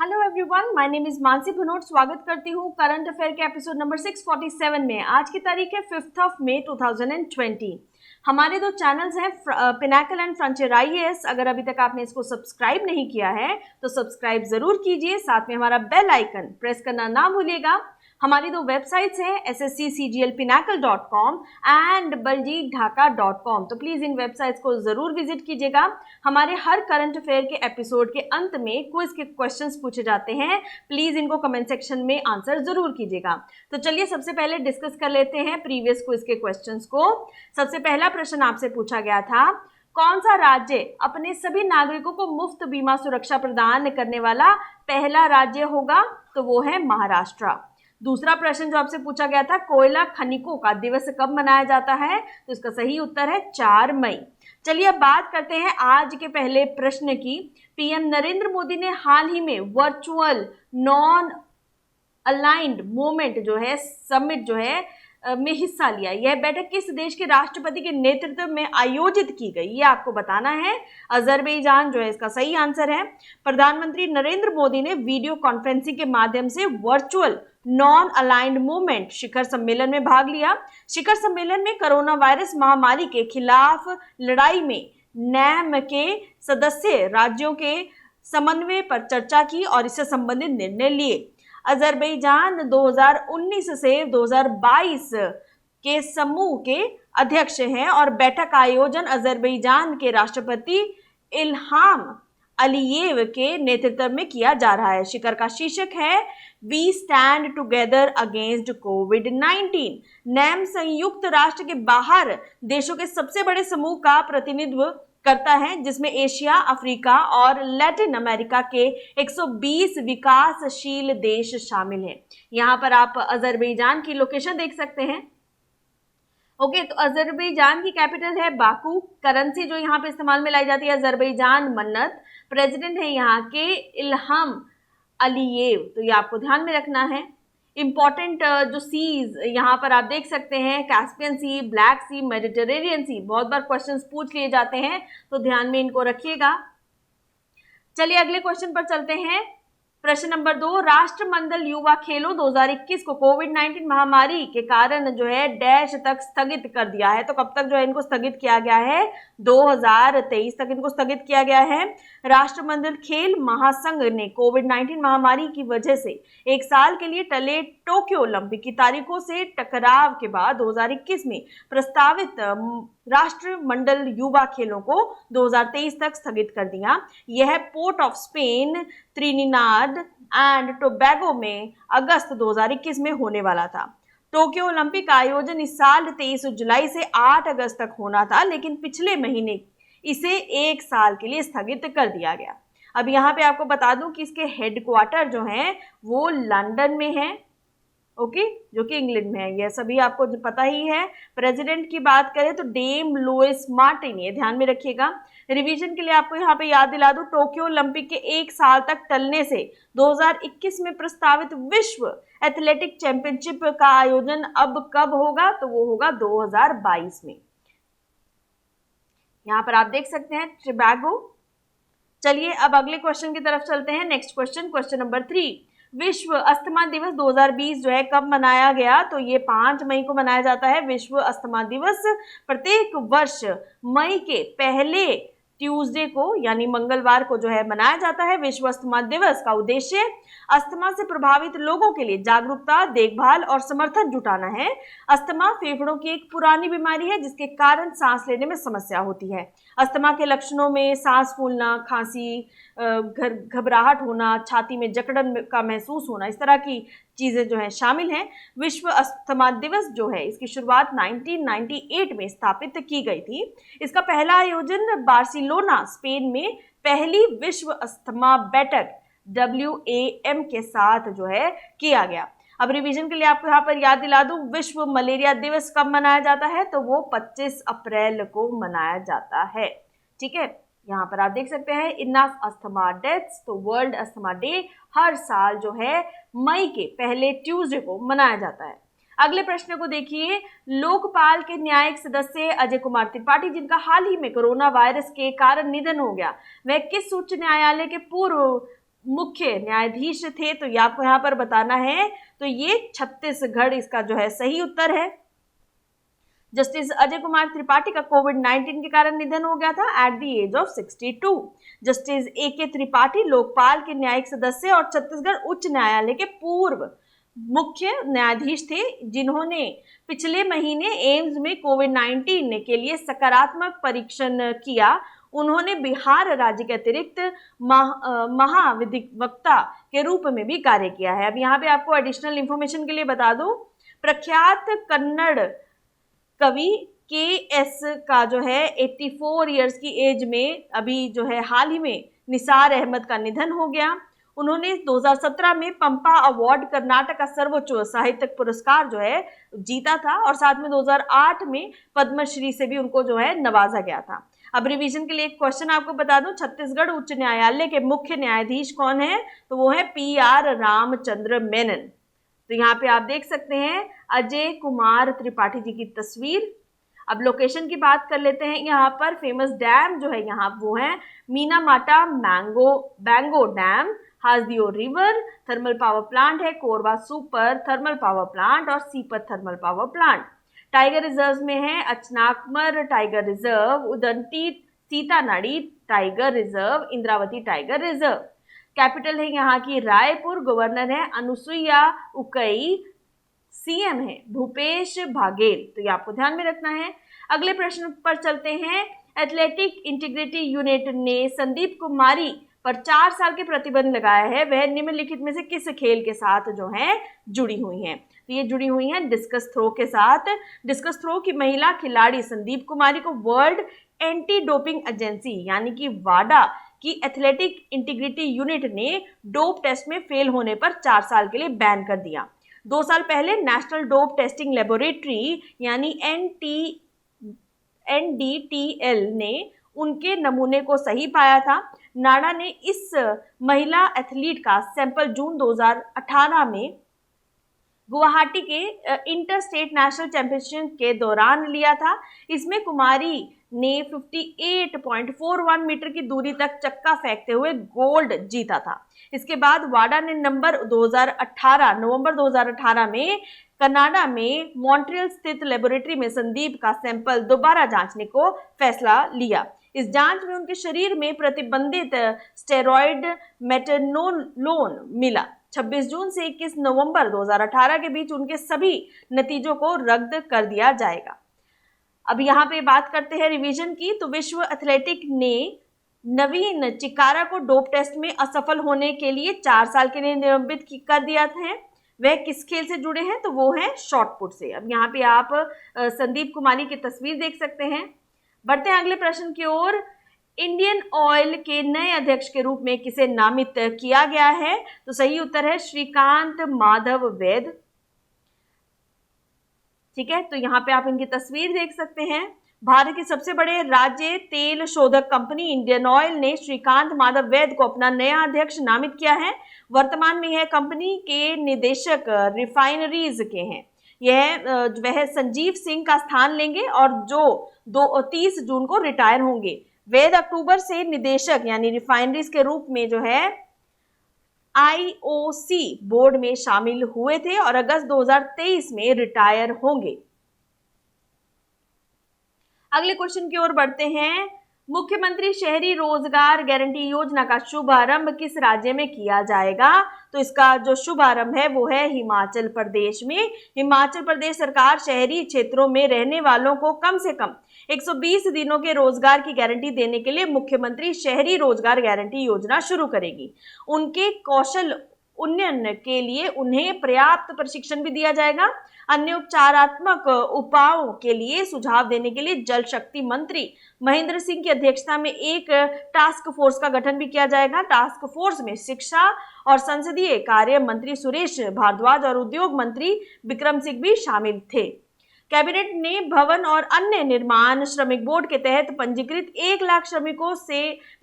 Hello everyone, my name is Mansi Bhanot. स्वागत करती हूँ करंट अफेयर के एपिसोड नंबर 647 में। आज की तारीख है 5 मई 2020। हमारे दो चैनल्स हैं, पिनाकल एंड फ्रंटियर IAS। अगर अभी तक आपने इसको सब्सक्राइब नहीं किया है तो सब्सक्राइब जरूर कीजिए, साथ में हमारा बेल आइकन प्रेस करना ना भूलिएगा। हमारी दो वेबसाइट्स हैं ssccglpinacle.com एंड baljeetdhaka.com। तो प्लीज इन वेबसाइट्स को जरूर विजिट कीजिएगा। हमारे हर करंट अफेयर के एपिसोड के अंत में क्विज के क्वेश्चंस पूछे जाते हैं। प्लीज इनको कमेंट सेक्शन में आंसर जरूर कीजिएगा। तो चलिए सबसे पहले डिस्कस कर लेते हैं प्रीवियस क्विज के क्वेश्चंस को। सबसे पहला प्रश्न आपसे पूछा गया था, कौन सा राज्य अपने सभी नागरिकों को मुफ्त बीमा सुरक्षा प्रदान करने वाला पहला राज्य होगा? तो वो है महाराष्ट्र। दूसरा प्रश्न जो आपसे पूछा गया था, कोयला खनिकों का दिवस कब मनाया जाता है? तो इसका सही उत्तर है 4 मई। चलिए अब बात करते हैं आज के पहले प्रश्न की। पीएम नरेंद्र मोदी ने हाल ही में वर्चुअल नॉन अलाइंड मूवमेंट जो है समिट जो है में हिस्सा लिया। यह बैठक किस देश के राष्ट्रपति के नेतृत्व में आयोजित की गई, ये आपको बताना है। अजरबैजान जो है इसका सही आंसर है। प्रधानमंत्री नरेंद्र मोदी ने वीडियो कॉन्फ्रेंसिंग के माध्यम से वर्चुअल नॉन अलाइंड मूवमेंट शिखर सम्मेलन में भाग लिया। शिखर सम्मेलन में कोरोना वायरस महामारी के खिलाफ लड़ाई में नैम के सदस्य राज्यों के समन्वय पर चर्चा की और इससे संबंधित निर्णय लिए। अजरबैजान 2019 से 2022 के समूह के अध्यक्ष हैं और बैठक का आयोजन अजरबैजान के राष्ट्रपति इल्हाम अलीयेव के नेतृत्व में किया जा रहा है। शिखर का शीर्षक है वी स्टैंड टुगेदर अगेंस्ट कोविड-19। नैम संयुक्त राष्ट्र के बाहर देशों के सबसे बड़े समूह का प्रतिनिधित्व करता है, जिसमें एशिया, अफ्रीका और लैटिन अमेरिका के 120 विकासशील देश शामिल हैं। यहाँ पर आप अजरबैजान की लोकेशन देख सकते हैं। ओके, तो अजरबैजान की कैपिटल है बाकू। करेंसी जो यहाँ पे इस्तेमाल में लाई जाती है अजरबैजान मन्नत। प्रेसिडेंट है यहाँ के इल्हाम अलीयेव, तो ये आपको ध्यान में रखना है। इंपॉर्टेंट जो सीज यहाँ पर आप देख सकते हैं, कैस्पियन सी, ब्लैक सी, मेडिटेरेनियन सी, बहुत बार क्वेश्चंस पूछ लिए जाते हैं, तो ध्यान में इनको रखिएगा। चलिए अगले क्वेश्चन पर चलते हैं। प्रश्न नंबर 2, राष्ट्रमंडल युवा खेलों 2021 को कोविड-19 महामारी के कारण जो है डैश तक स्थगित कर दिया है। तो कब तक जो है इनको स्थगित किया गया है? 2023 तक इनको स्थगित किया गया है। राष्ट्रमंडल खेल महासंघ ने कोविड-19 महामारी की वजह से एक साल के लिए टले टोक्यो ओलंपिक की तारीखों से टकराव के बाद 2021 में प्रस्तावित राष्ट्रमंडल युवा खेलों को 2023 तक स्थगित कर दिया। यह port of Spain, Trinidad and Tobago में अगस्त 2021 में होने वाला था। टोक्यो ओलंपिक का आयोजन इस साल 23 जुलाई से 8 अगस्त तक होना था, लेकिन पिछले महीने इसे एक साल के लिए स्थगित कर दिया गया। अब यहाँ पे आपको बता दूं कि इसके हेडक्वार्टर जो हैं वो लंदन में है, ओके, जो कि इंग्लैंड में है। यह सभी आपको पता ही है। प्रेसिडेंट की बात करें तो डेम लुइस मार्टिन, ये ध्यान में रखिएगा। रिवीजन के लिए आपको यहाँ पे याद दिला दूं, टोक्यो ओलंपिक के एक साल तक टलने से 2021 में प्रस्तावित विश्व एथलेटिक चैंपियनशिप का आयोजन अब कब होगा? तो वो होगा 2022 में। यहाँ पर आप देख सकते हैं टोबैगो। चलिए अब अगले क्वेश्चन की तरफ चलते हैं। नेक्स्ट क्वेश्चन, क्वेश्चन नंबर 3, विश्व अस्थमा दिवस 2020 जो है कब मनाया गया? तो ये 5 मई को मनाया जाता है। विश्व अस्थमा दिवस प्रत्येक वर्ष मई के पहले ट्यूसडे को यानी मंगलवार को जो है मनाया जाता है। विश्व अस्थमा दिवस का उद्देश्य अस्थमा से प्रभावित लोगों के लिए जागरूकता, देखभाल और समर्थन जुटाना है। अस्थमा फेफड़ों की एक पुरानी बीमारी है जिसके कारण सांस लेने में समस्या होती है। अस्थमा के लक्षणों में सांस फूलना, खांसी, घबराहट होना, छाती में जकड़न का महसूस होना, इस तरह की चीजें जो है शामिल हैं। विश्व अस्थमा दिवस जो है इसकी शुरुआत 1998 में स्थापित की गई थी। इसका पहला आयोजन बार्सिलोना, स्पेन में पहली विश्व अस्थमा बैठक WAM के साथ जो है किया गया। अब रिवीजन के लिए आपको यहाँ पर याद दिला दूं, विश्व मलेरिया दिवस कब मनाया जाता है? तो वो 25 अप्रैल को मनाया जाता है। ठीक है, यहाँ पर आप देख सकते हैं इनफ अस्थमा डेथ्स, तो वर्ल्ड अस्थमा डे हर साल जो है मई के पहले ट्यूसडे को मनाया जाता है। अगले प्रश्न को देखिए। लोकपाल के न्यायिक सदस्य अजय कुमार त्रिपाठी, जिनका हाल ही में कोरोना वायरस के कारण निधन हो गया, वह किस उच्च न्यायालय के पूर्व मुख्य न्यायाधीश थे, तो ये आपको यहाँ पर बताना है। तो ये छत्तीसगढ़ इसका जो है सही उत्तर है। जस्टिस अजय कुमार त्रिपाठी का कोविड-19 के कारण निधन हो गया था at the age of 62। Justice A K. Tripathi Lokpal के न्यायिक सदस्य और छत्तीसगढ़ उच्च न्यायालय के पूर्व मुख्य न्यायाधीश थे, जिन्होंने पिछले महीने एम्स में कोविड-19 के लिए सकारात्मक परीक्षण किया। उन्होंने बिहार राज्य के अतिरिक्त महाधिवक्ता के रूप में भी कार्य किया है। अब यहाँ पे आपको एडिशनल इंफॉर्मेशन के लिए बता दूं, प्रख्यात कन्नड़ कवि के.एस. का जो है 84 इयर्स की एज में अभी जो है हाल ही में निसार अहमद का निधन हो गया। उन्होंने 2017 में पंपा अवार्ड कर्नाटक का सर्वोच्च साहित्यिक पुरस्कार जो है जीता था, और साथ में 2008 में पद्मश्री से भी उनको जो है नवाजा गया था। अब रिवीजन के लिए एक क्वेश्चन आपको बता दूं, छत्तीसगढ़ उच्च न्यायालय के मुख्य न्यायाधीश कौन है? तो वो है पी.आर. रामचंद्र मेनन। तो यहाँ पे आप देख सकते हैं अजय कुमार त्रिपाठी जी की तस्वीर। अब लोकेशन की बात कर लेते हैं। यहाँ पर फेमस डैम जो है यहाँ वो है Minimata Bango dam, Hasdeo river, thermal power plant है Korba super thermal power plant और Sipat thermal power plant. Tiger reserve में है Achanakmar tiger reserve, Udanti Sitanadi tiger reserve, Indravati tiger reserve. Capital है यहाँ की रायपुर, गवर्नर है अनुसुईया उकई, सीएम है भूपेश बाघेल। तो ये आपको ध्यान में रखना है। अगले प्रश्न पर चलते हैं। एथलेटिक इंटीग्रिटी यूनिट ने संदीप कुमारी पर 4 साल के प्रतिबंध लगाया है, वह निम्नलिखित में से किस खेल के साथ जो है जुड़ी हुई हैं? तो ये जुड़ी हुई हैं डिस्कस थ्रो के साथ। डिस्कस थ्रो की महिला खिलाड़ी संदीप कुमारी को वर्ल्ड एंटी डोपिंग एजेंसी यानी कि वाडा की एथलेटिक इंटीग्रिटी यूनिट ने डोप टेस्ट में फेल होने पर 4 साल के लिए बैन कर दिया। 2 साल पहले नेशनल डोप टेस्टिंग लेबोरेटरी यानी NDTL ने उनके नमूने को सही पाया था। नाडा ने इस महिला एथलीट का सैंपल जून 2018 में गुवाहाटी के इंटर स्टेट नेशनल चैंपियनशिप के दौरान लिया था। इसमें कुमारी ने 58.41 मीटर की दूरी तक चक्का फेंकते हुए गोल्ड जीता था। इसके बाद वाडा ने नवंबर 2018 में कनाडा में मॉन्ट्रियल स्थित लेबोरेटरी में संदीप का सैंपल दोबारा जांचने को फैसला लिया। इस जांच में उनके शरीर में प्रतिबंधित स्टेरॉयड मेटानोलोन मिला। 26 जून से 21 नवंबर 2018 के बीच उनके सभी नतीजों को रद्द कर दिया जाएगा। अब यहाँ पे बात करते हैं रिवीजन की। तो विश्व एथलेटिक ने नवीन चिकारा को डोप टेस्ट में असफल होने के लिए 4 साल के लिए निलंबित कर दिया था। वह किस खेल से जुड़े हैं? तो वो है शॉट पुट से। अब यहाँ पे आप संदीप कुमारी की तस्वीर देख सकते हैं। बढ़ते हैं अगले प्रश्न की ओर। इंडियन ऑयल के नए अध्यक्ष के रूप में किसे नामित किया गया है? तो सही उत्तर है श्रीकांत माधव वैद। ठीक है, तो यहाँ पे आप इनकी तस्वीर देख सकते हैं। भारत के सबसे बड़े राज्य तेल शोधक कंपनी इंडियन ऑयल ने श्रीकांत माधव वैद को अपना नया अध्यक्ष नामित किया है। वर्तमान में यह कंपनी के निदेशक रिफाइनरीज के हैं। वह संजीव सिंह का स्थान लेंगे और जो 30 जून को रिटायर होंगे। वैद अक्टूबर से निदेशक यानी रिफाइनरीज के रूप में जो है IOC बोर्ड में शामिल हुए थे और अगस्त 2023 में रिटायर होंगे। अगले क्वेश्चन की ओर बढ़ते हैं। मुख्यमंत्री शहरी रोजगार गारंटी योजना का शुभारंभ किस राज्य में किया जाएगा? तो इसका जो शुभारंभ है वो है हिमाचल प्रदेश में। हिमाचल प्रदेश सरकार शहरी क्षेत्रों में रहने वालों को कम से कम 120 दिनों के रोजगार की गारंटी देने के लिए मुख्यमंत्री शहरी रोजगार गारंटी योजना शुरू करेगी। उनके कौशल उन्नयन के लिए उन्हें पर्याप्त प्रशिक्षण भी दिया जाएगा। अन्य उपचारात्मक उपायों के लिए सुझाव देने के लिए जल शक्ति मंत्री महेंद्र सिंह की अध्यक्षता में एक टास्क फोर्स का गठन भी किया जाएगा। टास्क फोर्स में शिक्षा और संसदीय कार्य मंत्री सुरेश भारद्वाज और उद्योग मंत्री बिक्रम सिंह भी शामिल थे। कैबिनेट ने भवन और अन्य निर्माण श्रमिक बोर्ड के तहत पंजीकृत 1 लाख श्रमिकों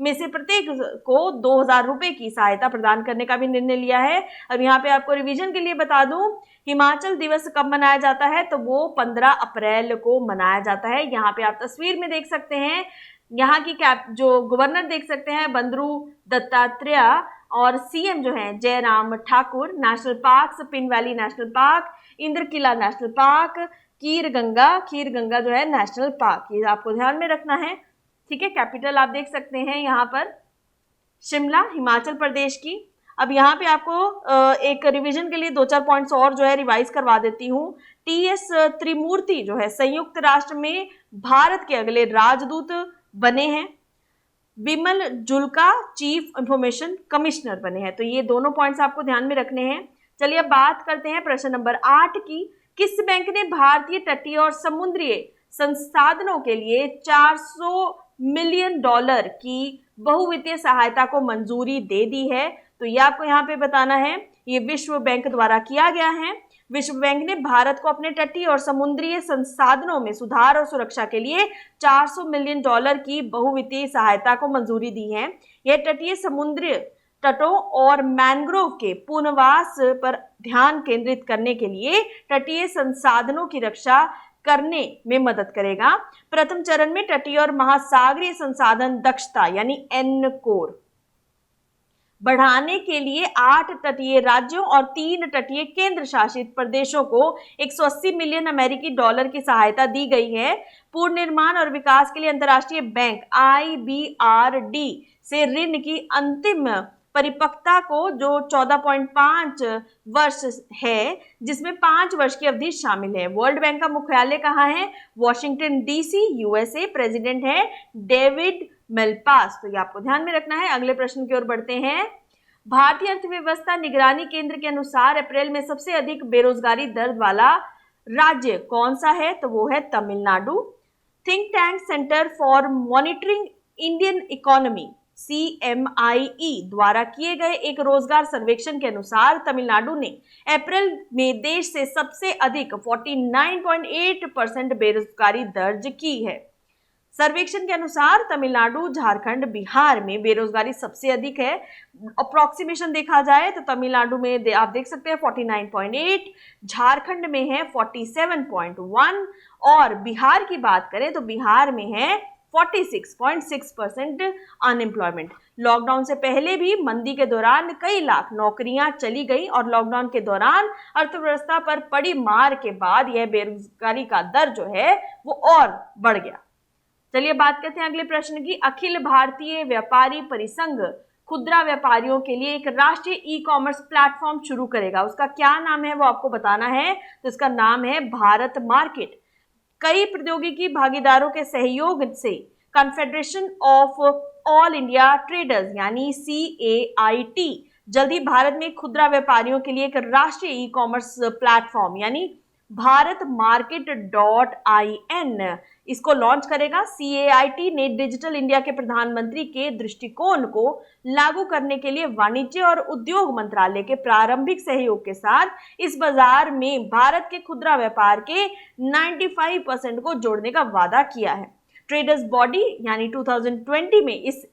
में से प्रत्येक को 2,000 रुपए की सहायता प्रदान करने का भी निर्णय लिया है। अब यहाँ पे आपको रिवीजन के लिए बता दूं, हिमाचल दिवस कब मनाया जाता है? तो वो 15 अप्रैल को मनाया जाता है। यहाँ पे आप तस्वीर में देख सकते हैं, यहाँ की जो गवर्नर देख सकते हैं बंदरू दत्तात्रेय और सीएम जो हैं Jairam Thakur. National park, Pin valley national park, Inderkilla national park, Khirganga जो है नेशनल पार्क, ये आपको ध्यान में रखना है। ठीक है, कैपिटल आप देख सकते हैं यहाँ पर शिमला, हिमाचल प्रदेश की। अब यहाँ पे आपको एक रिवीजन के लिए 2-4 पॉइंट्स और जो है रिवाइज करवा देती हूँ। टीएस त्रिमूर्ति जो है संयुक्त राष्ट्र में भारत के अगले राजदूत बने हैं। विमल जुल्का चीफ इंफॉर्मेशन कमिश्नर बने हैं। तो ये दोनों पॉइंट्स आपको ध्यान में रखने हैं। चलिए अब बात करते हैं प्रश्न नंबर 8 की। किस बैंक ने भारतीय तटीय और समुद्री संसाधनों के लिए $400 मिलियन की बहुवित्तीय सहायता को मंजूरी दे दी है? तो ये आपको यहाँ पे बताना है। ये विश्व बैंक द्वारा किया गया है। विश्व बैंक ने भारत को अपने तटीय और समुद्री संसाधनों में सुधार और सुरक्षा के लिए $400 मिलियन की बहुवित्तीय सहायता को मंजूरी दी है। यह तटीय समुद्री तटों और मैंग्रोव के पुनर्वास पर ध्यान केंद्रित करने के लिए तटीय संसाधनों की रक्षा करने में मदद करेगा। प्रथम चरण में तटीय और महासागरीय संसाधन दक्षता यानी एनकोर बढ़ाने के लिए 8 तटीय राज्यों और 3 तटीय केंद्र शासित प्रदेशों को $180 मिलियन की सहायता दी गई है। पूर्ण निर्माण और विकास के लिए अंतर्राष्ट्रीय बैंक IBRD से ऋण की अंतिम परिपक्वता को जो 14.5 वर्ष है, जिसमें 5 वर्ष की अवधि शामिल है। वर्ल्ड बैंक का मुख्यालय कहाँ है? Washington DC, USA। प्रेसिडेंट है डेविड मेलपास। तो ये आपको ध्यान में रखना है। अगले प्रश्न की ओर बढ़ते हैं। भारतीय अर्थव्यवस्था निगरानी केंद्र के अनुसार अप्रैल में सबसे अधिक बेरोजगारी दर वाला राज्य कौन सा है? तो वो है Tamil Nadu. Think tank centre for monitoring Indian economy CMIE द्वारा किए गए एक रोजगार सर्वेक्षण के अनुसार तमिलनाडु ने अप्रैल में देश से सबसे अधिक 49.8% बेरोजगारी दर्ज की है। सर्वेक्षण के अनुसार तमिलनाडु, झारखंड, बिहार में बेरोजगारी सबसे अधिक है। अप्रोक्सीमेशन देखा जाए तो तमिलनाडु में आप देख सकते हैं 49.8, झारखंड में है 47.1 और बिहार की बात करें तो बिहार में है 46.6% अनएम्प्लॉयमेंट। लॉकडाउन से पहले भी मंदी के दौरान कई लाख नौकरियां चली गई और लॉकडाउन के दौरान अर्थव्यवस्था पर पड़ी मार के बाद यह बेरोजगारी का दर जो है वो और बढ़ गया। चलिए बात करते हैं अगले प्रश्न की। अखिल भारतीय व्यापारी परिसंघ खुदरा व्यापारियों के लिए एक राष्ट्रीय ई-कॉमर्स प्लेटफॉर्म शुरू करेगा। उसका क्या नाम है वो आपको बताना है। तो इसका नाम है भारत मार्केट। कई प्रौद्योगिकी भागीदारों के सहयोग से confederation of All India traders यानी CAIT जल्दी भारत में खुदरा व्यापारियों के लिए एक राष्ट्रीय ई-कॉमर्स प्लेटफॉर्म यानी भारत मार्केट.in इसको लॉन्च करेगा। CAIT ने डिजिटल इंडिया के प्रधानमंत्री के दृष्टिकोण को लागू करने के लिए वाणिज्य और उद्योग मंत्रालय के प्रारंभिक सहयोग के साथ इस बाजार में भारत के खुदरा व्यापार के 95% को जोड़ने का वादा किया है। ट्रेडर्स बॉडी यानी 2020 में इस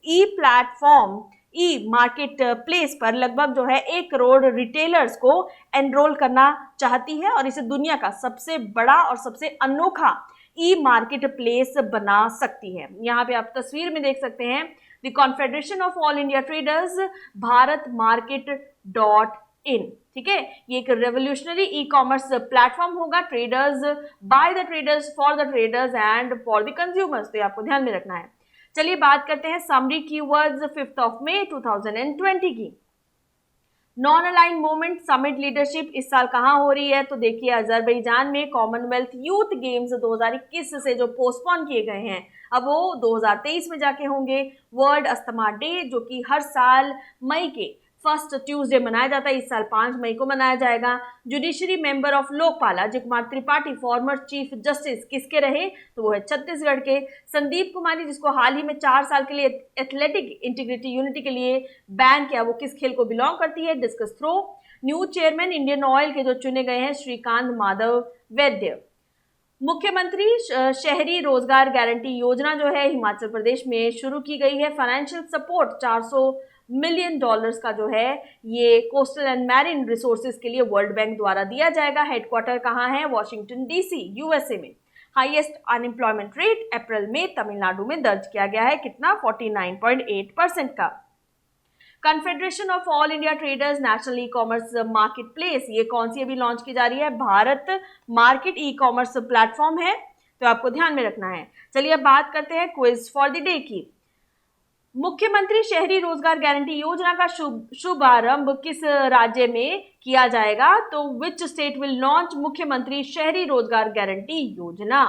ई मार्केट प्लेस पर लगभग जो है 1 करोड़ रिटेलर्स को एनरोल करना चाहती है और इसे दुनिया का सबसे बड़ा और सबसे अनोखा ई मार्केट प्लेस बना सकती है। यहाँ पे आप तस्वीर में देख सकते हैं the Confederation of All India Traders Bharat market. ठीक है, ये एक रेवोल्यूशनरी ई कॉमर्स प्लेटफॉर्म होगा। Traders, by the traders, for the traders and for the consumers. तो ये आपको ध्यान में रखना है। चलिए बात करते हैं समरी कीवर्ड्स 5 मई 2020 की। Non align movement summit leadership इस साल कहाँ हो रही है? तो देखिए अजरबैजान में। कॉमनवेल्थ यूथ गेम्स 2021 से जो पोस्टपोन किए गए हैं अब वो 2023 में जाके होंगे। वर्ल्ड अस्थमा डे जो कि हर साल मई के फर्स्ट ट्यूसडे मनाया जाता है, इस साल 5 मई को मनाया जाएगा। Judiciary member of Lokpal Ajay Kumar Tripathi former chief justice किसके रहे? तो वो है छत्तीसगढ़ के। संदीप कुमारी जिसको हाल ही में 4 साल के लिए एथलेटिक इंटीग्रिटी यूनिटी के लिए बैन किया, वो किस खेल को बिलोंग करती है? Discus throw. New chairman Indian oil के जो चुने गए हैं श्रीकांत माधव वैद्य। मुख्यमंत्री शहरी रोजगार गारंटी योजना जो है हिमाचल प्रदेश में शुरू की गई है। फाइनेंशियल सपोर्ट $400 मिलियन का जो है ये कोस्टल एंड मैरिन रिसोर्सेज के लिए वर्ल्ड बैंक द्वारा दिया जाएगा। हेडक्वार्टर कहाँ है? वॉशिंगटन DC USA में। हाईएस्ट अनएम्प्लॉयमेंट रेट अप्रैल में तमिलनाडु में दर्ज किया गया है, कितना? 49.8% का। Confederation of All India traders national e commerce market place, ये कौन सी अभी लॉन्च की जा रही है? भारत मार्केट ई कॉमर्स प्लेटफॉर्म है, तो आपको ध्यान में रखना है। चलिए अब बात करते हैं क्विज फॉर द डे की। मुख्यमंत्री शहरी रोजगार गारंटी योजना का शुभारंभ किस राज्य में किया जाएगा? तो विच स्टेट विल लॉन्च मुख्यमंत्री शहरी रोजगार गारंटी योजना?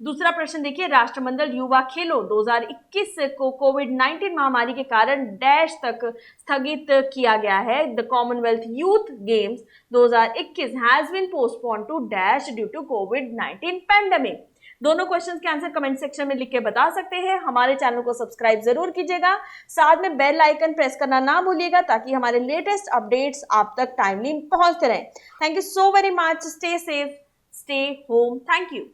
दूसरा प्रश्न देखिए, राष्ट्रमंडल युवा खेलों 2021 को कोविड-19 महामारी के कारण डैश तक स्थगित किया गया है। The commonwealth youth games 2021 has been postponed to dash due to कोविड-19 पैंडेमिक। दोनों क्वेश्चंस के आंसर कमेंट सेक्शन में लिख के बता सकते हैं। हमारे चैनल को सब्सक्राइब जरूर कीजिएगा, साथ में बेल आइकन प्रेस करना ना भूलिएगा ताकि हमारे लेटेस्ट अपडेट्स आप तक टाइमली पहुंचते रहें। Thank you so very much. Stay safe, stay home. Thank you.